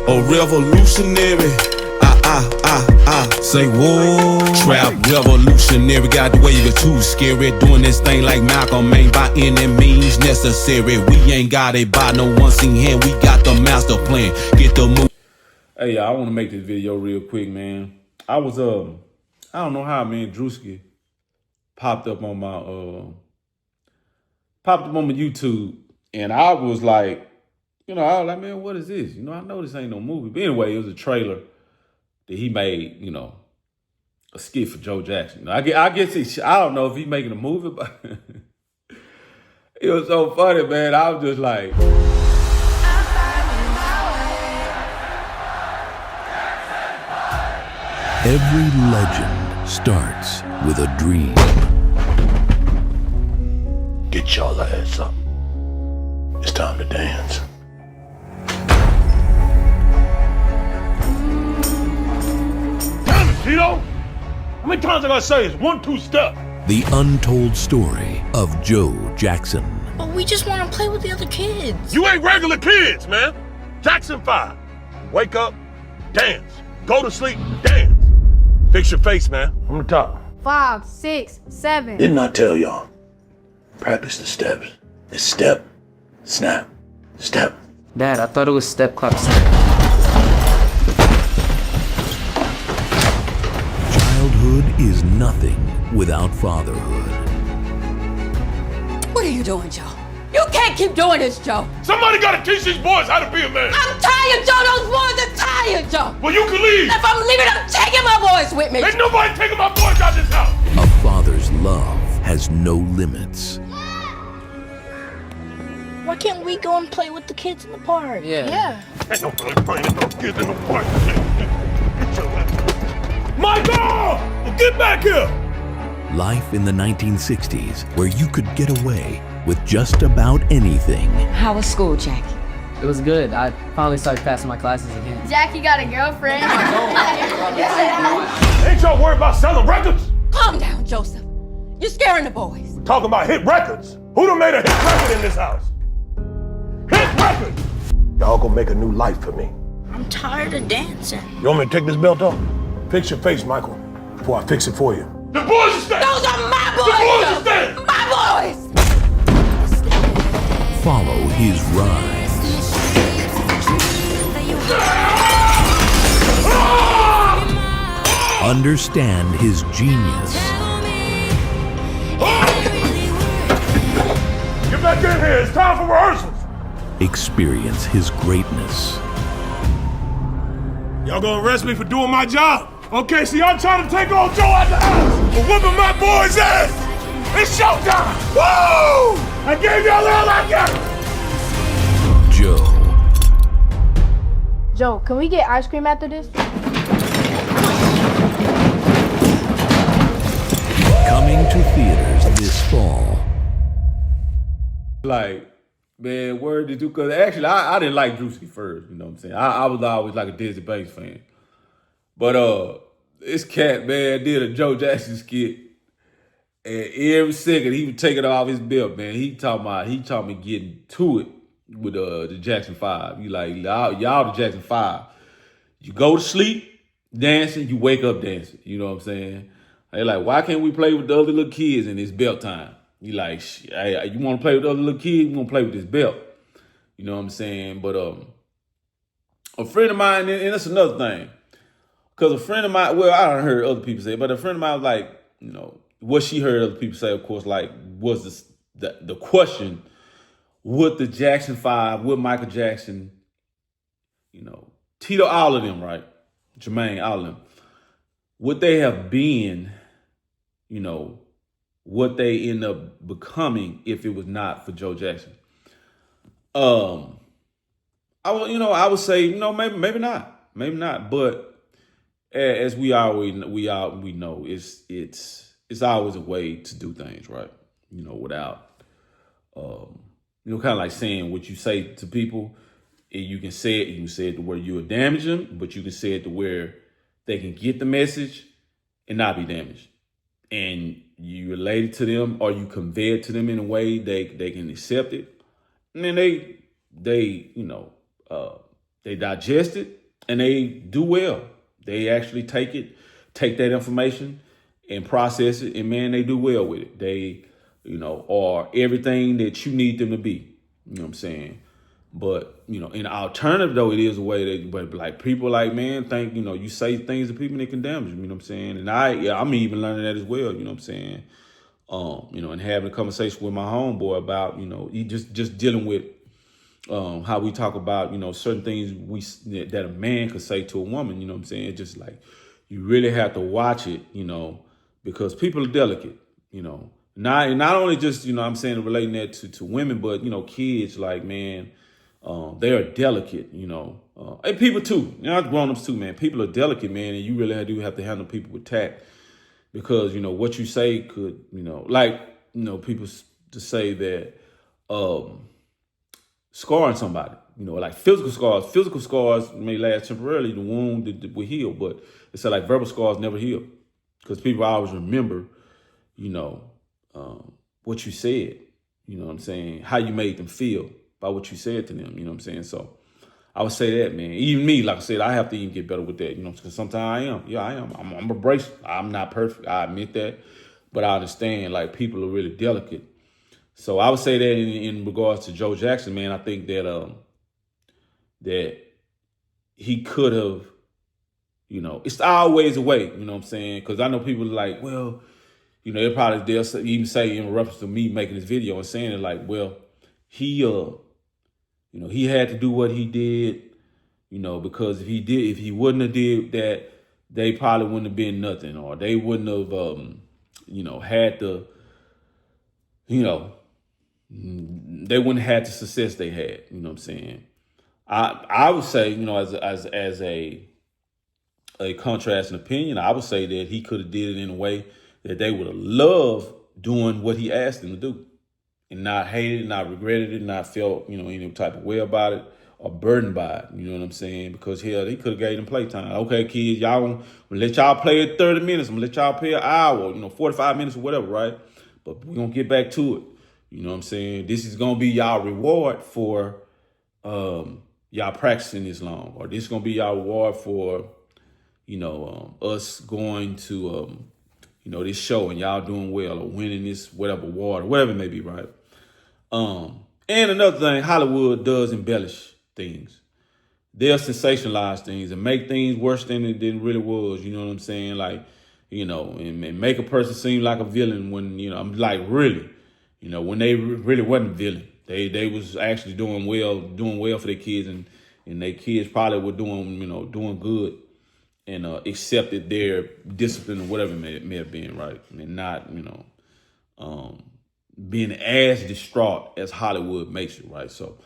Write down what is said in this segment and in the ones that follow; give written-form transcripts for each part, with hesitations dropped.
A revolutionary. Say whoa. Trap revolutionary. Got the wave of too scary. Doing this thing like Malcolm ain't by any means necessary. We ain't got it by no one seen hand. We got the master plan. Get the move. Hey, y'all, I want to make this video real quick, man. I was I don't know how, man, Druski popped up on my YouTube, and I was like, I was like, man, what is this? I know this ain't no movie. But anyway, it was a trailer that he made, a skit for Joe Jackson. I guess I don't know if he's making a movie, but it was so funny, man. I was just like, every legend starts with a dream. Get y'all ass up. It's time to dance. Damn it, Tito! How many times I gotta say it's 1-2 step? The untold story of Joe Jackson. But we just want to play with the other kids. You ain't regular kids, man. Jackson 5. Wake up, dance. Go to sleep, dance. Fix your face, man. On the top. 5, 6, 7. Didn't I tell y'all? Practice the steps. It's step, snap, step. Dad, I thought it was step, clap, snap. Childhood is nothing without fatherhood. What are you doing, Joe? You can't keep doing this, Joe. Somebody gotta teach these boys how to be a man. I'm tired, Joe. Those boys are tired, Joe. Well, you can leave. If I'm leaving, I'm taking my boys with me. Ain't nobody taking my boys out this house. A father's love has no limits. Why can't we go and play with the kids in the park? Yeah. Ain't nobody playing with those kids in the park. Michael! Get back here! Life in the 1960s, where you could get away with just about anything. How was school, Jackie? It was good. I finally started passing my classes again. Jackie got a girlfriend. Ain't y'all worried about selling records? Calm down, Joseph. You're scaring the boys. Talking about hit records. Who done made a hit record in this house? Hit record! Y'all gonna make a new life for me. I'm tired of dancing. You want me to take this belt off? Fix your face, Michael, before I fix it for you. The boys are staying! Those are my boys! The boys are Joe. staying! My boys! Follow his rise. Understand his genius. Get back in here, it's time for rehearsals. Experience his greatness. Y'all gonna arrest me for doing my job? Okay, so y'all trying to take old Joe out the house for whooping my boy's ass. It's showtime! Woo! I gave y'all all I got. Joe. Joe, can we get ice cream after this? Coming to theaters this fall. like, man, where did you? Because actually, I didn't like Druski first. You know what I'm saying? I was always like a Disney Banks fan. But this cat, man, did a Joe Jackson skit. And every second he would take it off his belt, man. He taught me getting to it with the Jackson 5. You like, y'all the Jackson 5. You go to sleep dancing, you wake up dancing. You know what I'm saying? They like, why can't we play with the other little kids in this belt time? You like, hey, you want to play with the other little kids? You want to play with this belt? You know what I'm saying? But a friend of mine, and that's another thing. Because a friend of mine, well, I don't heard other people say it, but a friend of mine was like, you know, what she heard other people say, of course, like, was the question, would the Jackson 5, would Michael Jackson, you know, Tito, all of them, right? Jermaine, all of them, would they have been, you know, what they end up becoming if it was not for Joe Jackson? I would say, maybe not. But as we know, it's always a way to do things, right? You know, without, kind of like saying what you say to people. You can say it to where you will damage them, but you can say it to where they can get the message and not be damaged. And you relate it to them, or you convey it to them in a way they can accept it. And then they They digest it and they do well. They actually take that information and process it, and man, they do well with it. They, are everything that you need them to be. You know what I'm saying? But, in the alternative, though, it is a way that, but like people like, man, think, you say things to people that can damage them, you know what I'm saying? And I'm even learning that as well, you know what I'm saying? And having a conversation with my homeboy about, he just dealing with how we talk about, certain things that a man could say to a woman, you know what I'm saying? It's just like, you really have to watch it, because people are delicate, not only just, I'm saying relating that to women, but, kids, like, man, they are delicate, and people too, grown-ups too, man. People are delicate, man, and you really do have to handle people with tact, because, what you say could, people to say that, scarring somebody, like physical scars may last temporarily. The wound will heal, but it's like verbal scars never heal, because people always remember, what you said, you know what I'm saying? How you made them feel by what you said to them, you know what I'm saying? So I would say that, man. Even me, like I said, I have to even get better with that, because sometimes I am. Yeah, I am. I'm abrasive. I'm not perfect. I admit that. But I understand, like, people are really delicate. So I would say that in regards to Joe Jackson, man, I think that that he could have, it's always a way, you know what I'm saying? Because I know people are like, well, they'll even say in reference to me making this video and saying it like, well, he he had to do what he did, because if he wouldn't have did that, they probably wouldn't have been nothing, or they wouldn't have, had the, they wouldn't have had the success they had. You know what I'm saying? I would say, as a contrasting opinion, I would say that he could have did it in a way that they would have loved doing what he asked them to do, and not hated it, not regretted it, not felt, any type of way about it or burdened by it. You know what I'm saying? Because hell, he could have gave them playtime. Okay, kids, y'all gonna let y'all play it 30 minutes. I'm gonna let y'all play an hour, 45 minutes or whatever, right? But we're gonna get back to it. You know what I'm saying? This is gonna be y'all reward for y'all practicing this long, or this is gonna be y'all reward for, us going to this show and y'all doing well, or winning this whatever award, or whatever it may be, right? And another thing, Hollywood does embellish things. They'll sensationalize things and make things worse than it really was. You know what I'm saying? Like, and make a person seem like a villain when, I'm like, really, when they really wasn't a villain. They was actually doing well for their kids, and their kids probably were doing good, and accepted their discipline or whatever it may have been, right? And not, being as distraught as Hollywood makes it, right? So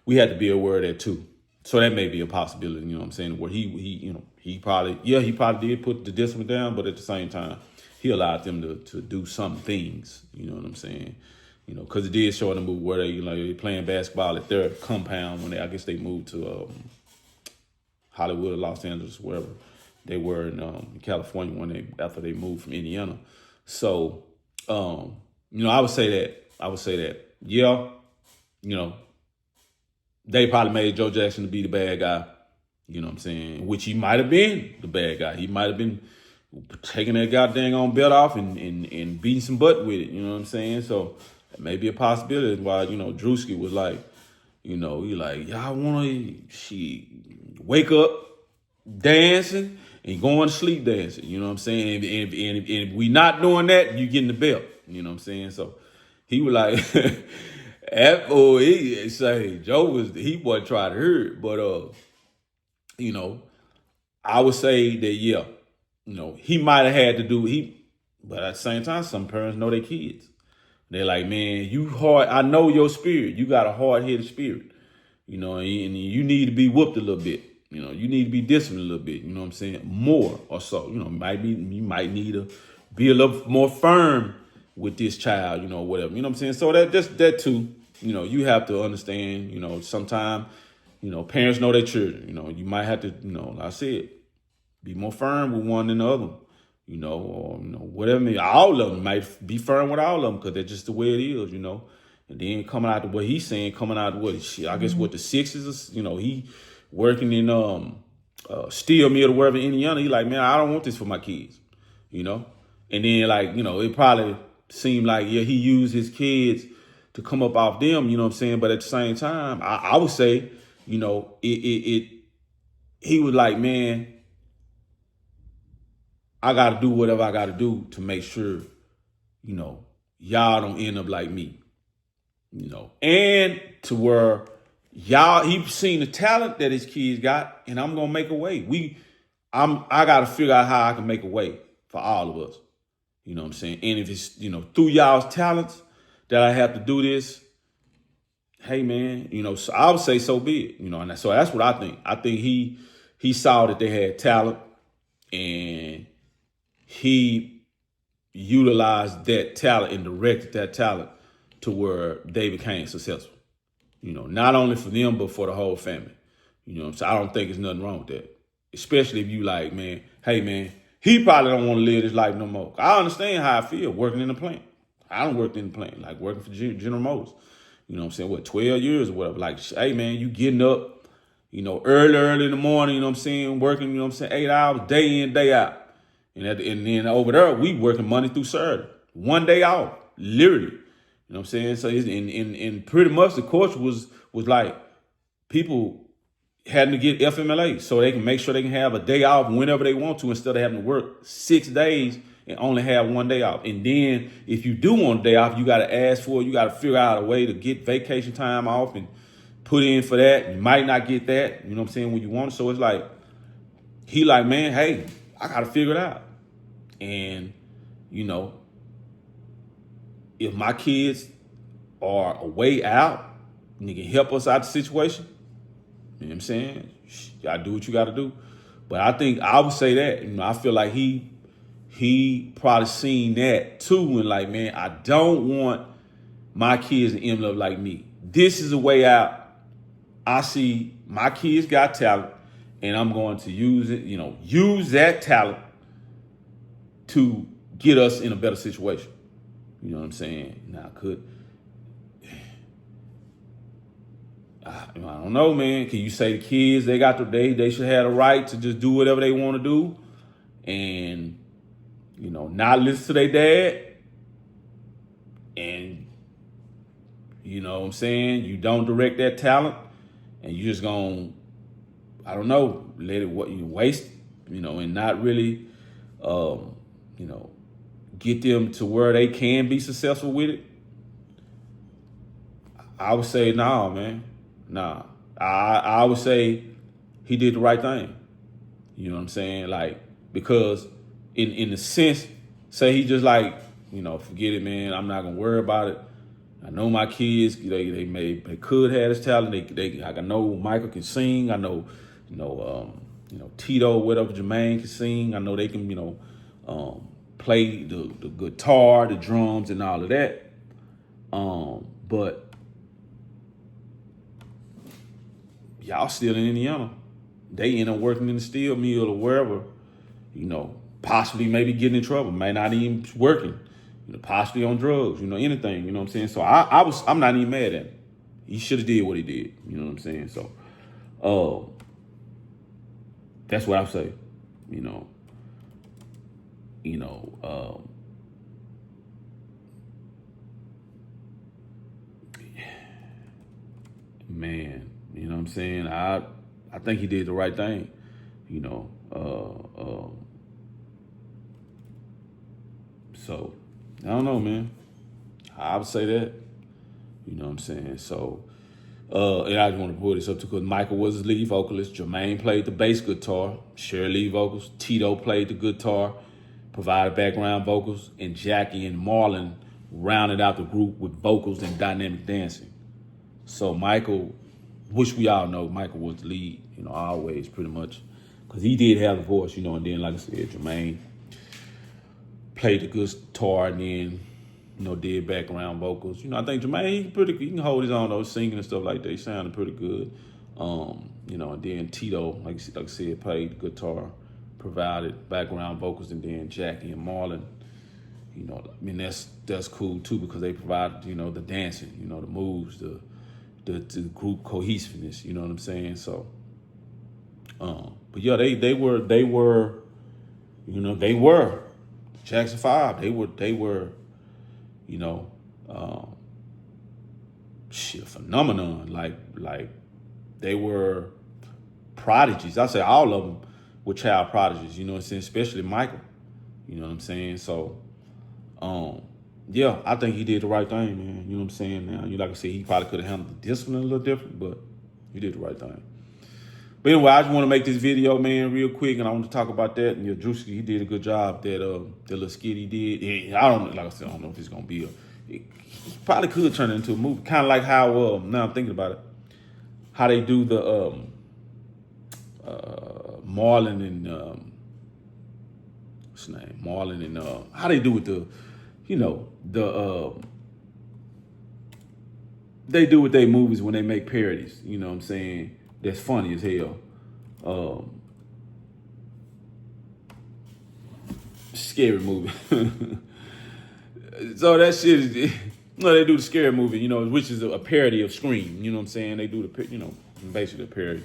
we had to be aware of that too. So that may be a possibility, you know what I'm saying, where he probably did put the discipline down, but at the same time, he allowed them to do some things, you know what I'm saying? Because it did show in the movie where they playing basketball at their compound when I guess they moved to Hollywood or Los Angeles, wherever they were in California after they moved from Indiana. So, I would say that, yeah, they probably made Joe Jackson to be the bad guy, you know what I'm saying? Which he might have been the bad guy. He might have been taking that goddamn on belt off and beating some butt with it, you know what I'm saying? So that may be a possibility why, Druski was like, he like, y'all want to wake up dancing and going to sleep dancing, you know what I'm saying? And if we not doing that, you getting the belt, you know what I'm saying? So he was like, he say Joe he wasn't trying to hear it, but I would say that yeah, he might have had to do but at the same time, some parents know their kids. They're like, man, you hard. I know your spirit. You got a hard-headed spirit, and you need to be whooped a little bit. You need to be disciplined a little bit. You know what I'm saying? More or so. You might need to be a little more firm with this child. Whatever. You know what I'm saying? So that too. You have to understand. Sometimes, parents know their children. You might have to, like I said, be more firm with one than the other. Or whatever. All of them might be firm with all of them because that's just the way it is. And then coming out to what he's saying, coming out to what I guess what the sixes, he working in steel mill or wherever in Indiana. He like, man, I don't want this for my kids, you know. And then like, you know, it probably seemed like, yeah, he used his kids to come up off them, you know what I'm saying? But at the same time, I would say, you know, he was like, man, I got to do whatever I got to do to make sure, you know, y'all don't end up like me, you know, and to where y'all, he's seen the talent that his kids got, and I'm going to make a way. I got to figure out how I can make a way for all of us. You know what I'm saying? And if it's, you know, through y'all's talents that I have to do this, hey man, you know, so I would say so be it, you know, and so that's what I think. I think he saw that they had talent and he utilized that talent and directed that talent to where they became successful. You know, not only for them, but for the whole family. You know what I'm saying? I don't think there's nothing wrong with that. Especially if you like, man, hey man, he probably don't want to live this life no more. I understand how I feel working in the plant. I don't work in the plant, like working for General Motors. You know what I'm saying? What, 12 years or whatever. Like, hey man, you getting up, you know, early in the morning, you know what I'm saying? Working, you know what I'm saying, 8 hours, day in, day out. And then over there, we working Monday through Saturday. One day off, literally. You know what I'm saying? So and pretty much the course was like people having to get FMLA so they can make sure they can have a day off whenever they want to instead of having to work 6 days and only have 1 day off. And then if you do want a day off, you got to ask for it. You got to figure out a way to get vacation time off and put in for that. You might not get that, you know what I'm saying, when you want it. So it's like, he like, man, hey, I got to figure it out. And, you know, if my kids are a way out and they can help us out the situation, you know what I'm saying? You gotta do what you gotta do. But I think I would say that, you know, I feel like he probably seen that too and like, man, I don't want my kids to end up like me. This is a way out. I see my kids got talent and I'm going to use it, you know, use that talent to get us in a better situation. You know what I'm saying? Now, I don't know, man. Can you say the kids, they should have the right to just do whatever they want to do and, you know, not listen to their dad? And, you know what I'm saying? You don't direct that talent and you just gonna, I don't know, let it you waste, you know, and not really, you know, get them to where they can be successful with it. I would say, nah, man. Nah. I would say he did the right thing. You know what I'm saying? Like, because in the sense, say he just like, you know, forget it, man. I'm not gonna worry about it. I know my kids, they could have this talent. I know Michael can sing. I know, you know, Tito, whatever, Jermaine can sing. I know they can, you know, play the guitar, the drums, and all of that. But y'all still in Indiana. They end up working in the steel mill or wherever, you know, possibly maybe getting in trouble, may not even working, you know, possibly on drugs, you know, anything, you know what I'm saying? So I'm not even mad at him. He should have did what he did, you know what I'm saying? So, that's what I say, you know, man, you know what I'm saying? I think he did the right thing, you know. So, I don't know, man. I would say that, you know what I'm saying? So, and I just want to pull this up too because Michael was the lead vocalist. Jermaine played the bass guitar. Sherry lead vocals. Tito played the guitar, provided background vocals, and Jackie and Marlon rounded out the group with vocals and dynamic dancing. So Michael, which we all know, Michael was the lead, you know, always pretty much, because he did have a voice, you know, and then, like I said, Jermaine played the guitar and then, you know, did background vocals. You know, I think Jermaine, he can hold his own, though, singing and stuff like that. He sounded pretty good. You know, and then Tito, like I said, played the guitar, provided background vocals, and then Jackie and Marlon, you know, I mean, that's cool too because they provided, you know, the dancing, you know, the moves, the group cohesiveness, you know what I'm saying? So, But yeah, they were, you know, they were Jackson 5. They were, you know, phenomenon. Like they were prodigies. I say all of them were child prodigies. You know what I'm saying? Especially Michael. You know what I'm saying? So, yeah, I think he did the right thing, man. You know what I'm saying? Now, like I said, he probably could have handled the discipline a little different, but he did the right thing. But anyway, I just want to make this video, man, real quick, and I want to talk about that. And Druski, he did a good job. That little skit he did. I don't, like I said, I don't know if it's gonna be he probably could turn it into a movie, kind of like how now I'm thinking about it, how they do the Marlon and what's his name, Marlon and how they do with the, you know, they do with their movies when they make parodies. You know what I'm saying? That's funny as hell. Scary movie. So that shit is, you know, they do the scary movie, you know, which is a parody of Scream. You know what I'm saying? They do the, you know, basically a parody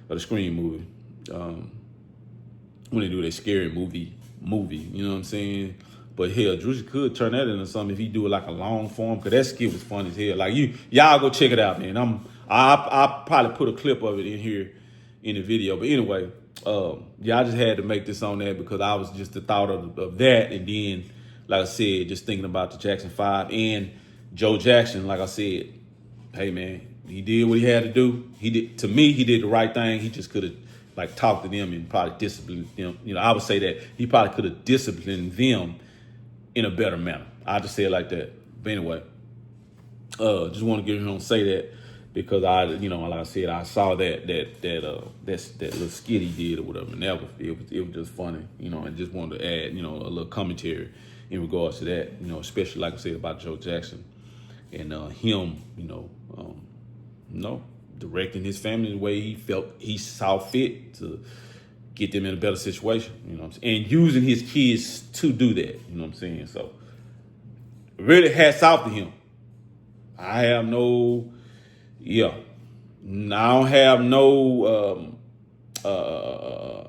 of the Scream movie. When they do their scary movie, you know what I'm saying? But hell, Druski could turn that into something if he do it like a long form, because that skit was fun as hell. Like y'all go check it out, man. I'll probably put a clip of it in here in the video. But anyway, yeah, I just had to make this on that because I was just the thought of that. And then, like I said, just thinking about the Jackson 5 and Joe Jackson, like I said, hey, man, he did what he had to do. To me, he did the right thing. He just could have, like, talked to them and probably disciplined them. You know, I would say that he probably could have disciplined them in a better manner. I just say it like that. But anyway, just want to get him to say that because you know, like I said, I saw that little skit he did or whatever, and it was just funny, you know, and just wanted to add, you know, a little commentary in regards to that, you know, especially like I said about Joe Jackson and him, you know, directing his family the way he saw fit to get them in a better situation, you know what I'm saying? And using his kids to do that, you know what I'm saying? So really hats off to him. I don't have no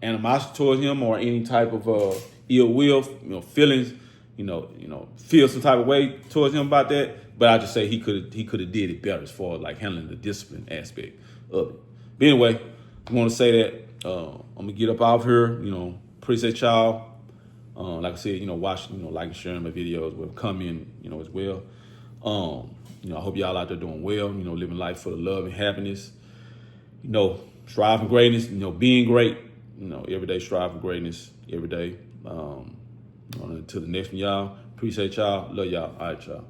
animosity towards him or any type of ill will, you know, feelings, you know, feel some type of way towards him about that. But I just say he could have did it better as far as like handling the discipline aspect of it. But anyway, I want to say that I'm gonna get up out of here. You know, appreciate y'all. Like I said, you know, watch, you know, like and sharing my videos will come in, you know, as well. You know, I hope y'all out there doing well, you know, living life full of love and happiness, you know, striving greatness, you know, being great, you know, every day striving greatness, every day. Until the next one, y'all. Appreciate y'all. Love y'all. All right, y'all.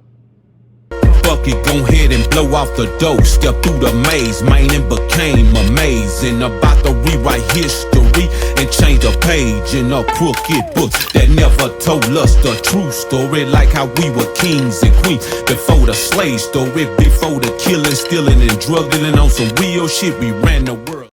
Fuck it, go ahead and blow out the dough. Step through the maze, man, and became amazing. About to rewrite history and change a page in a crooked book that never told us the true story. Like how we were kings and queens before the slave story, before the killing, stealing, and drug dealing on some real shit. We ran the world.